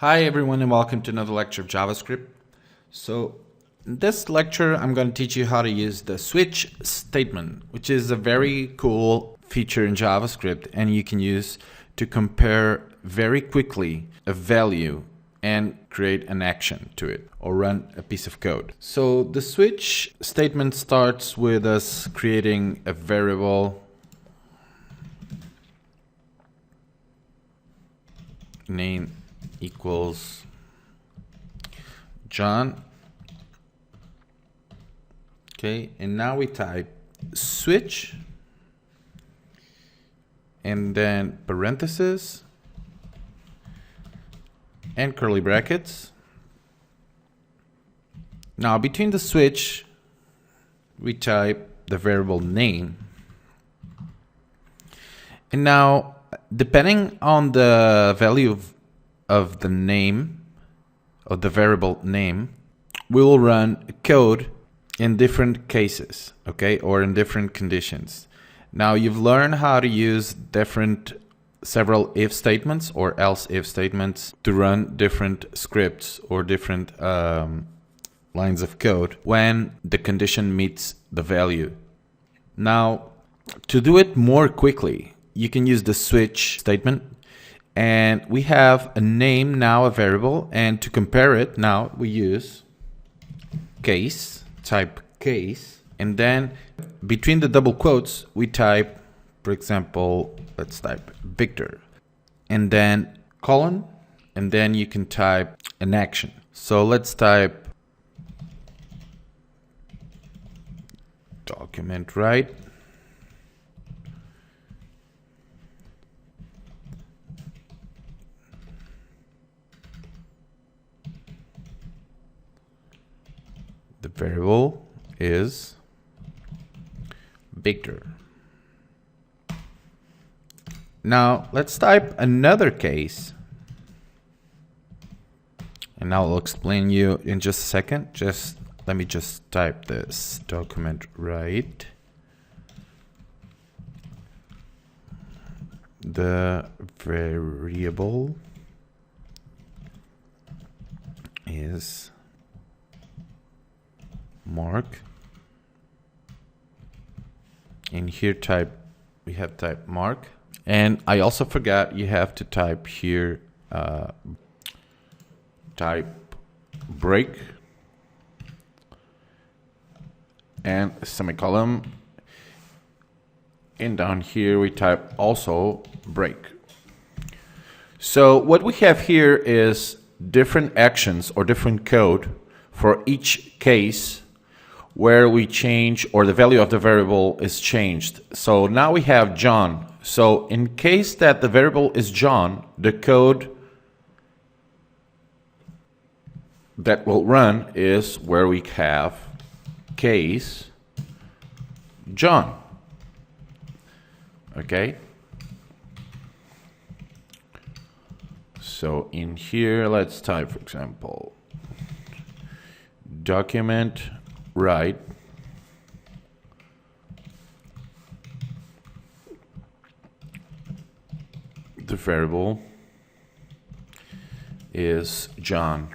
Hi everyone and welcome to another lecture of JavaScript. So in this lecture I'm going to teach you how to use the switch statement, which is a very cool feature in JavaScript and you can use to compare very quickly a value and create an action to it or run a piece of code. So the switch statement starts with us creating a variable name equals John. Okay, and now we type switch and then parentheses and curly brackets. Now between the switch we type the variable name, and now depending on the value of the name, of the variable name, we will run code in different cases, okay, or in different conditions. Now you've learned how to use several if statements or else if statements to run different scripts or different lines of code when the condition meets the value. Now to do it more quickly, you can use the switch statement, and we have a name now, a variable, and to compare it now we use case, type case, and then between the double quotes we type, for example, let's type Victor, and then colon, and then you can type an action. So let's type document write the variable is Victor. Now let's type another case, and I'll explain you in just a second. Let me just type this document write the variable is Mark, and here we have type Mark, and I also forgot you have to type here type break and semicolon, and down here we type also break. So what we have here is different actions or different code for each case where we change or the value of the variable is changed. So now we have John. So in case that the variable is John, the code that will run is where we have case John. Okay. So in here, let's type, for example, document write the variable is John.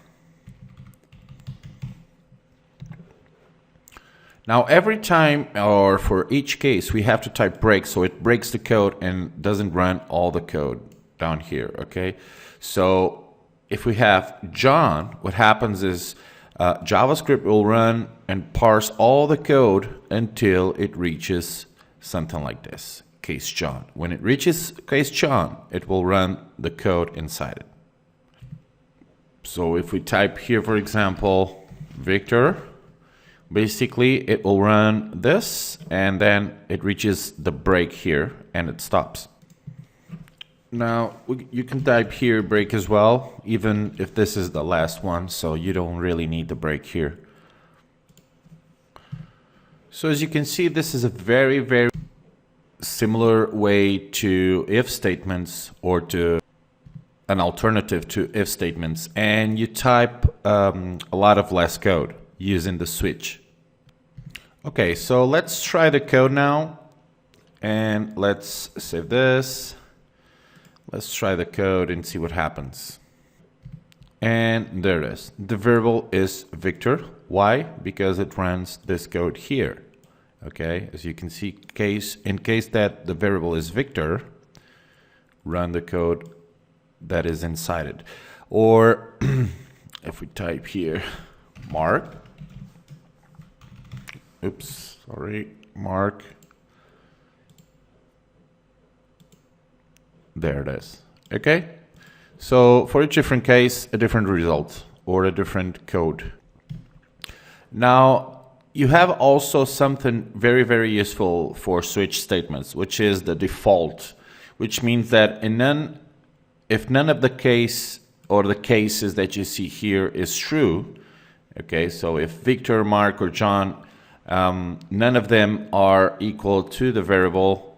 Now every time or for each case we have to type break, so it breaks the code and doesn't run all the code down here. Okay, so if we have John, what happens is JavaScript will run and parse all the code until it reaches something like this, case John. When it reaches case John, it will run the code inside it. So if we type here, for example, Victor, basically it will run this and then it reaches the break here and it stops. Now you can type here break as well, even if this is the last one, so you don't really need the break here. So as you can see, this is a very, very similar way to if statements or to an alternative to if statements, and you type a lot of less code using the switch. Okay, so let's try the code now, and let's save this. Let's try the code and see what happens. And there it is. The variable is Victor. Why? Because it runs this code here. Okay, as you can see, in case that the variable is Victor, run the code that is inside it. Or if we type here Mark, Mark, there it is. Okay, so for each different case, a different result or a different code. Now, you have also something very, very useful for switch statements, which is the default, which means that if none of the case or the cases that you see here is true, okay, so if Victor, Mark, or John, none of them are equal to the variable,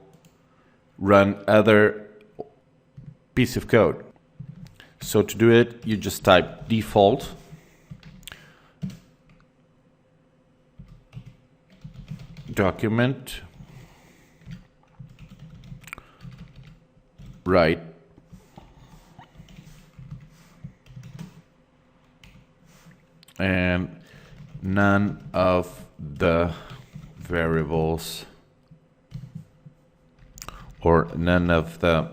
run other piece of code. So to do it, you just type default document write and none of the variables or none of the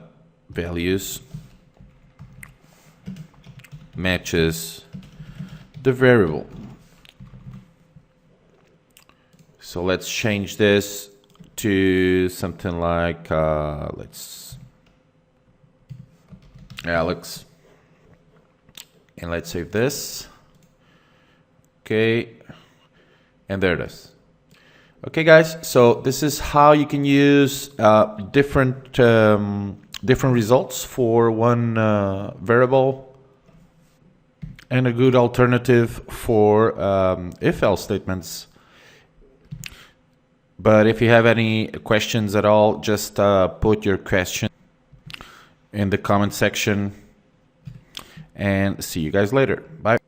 values matches the variable. So let's change this to something like let's Alex, and let's save this. Okay, and there it is. Okay, guys, so this is how you can use different results for one variable, and a good alternative for if-else statements. But if you have any questions at all, just put your question in the comment section, and see you guys later. Bye.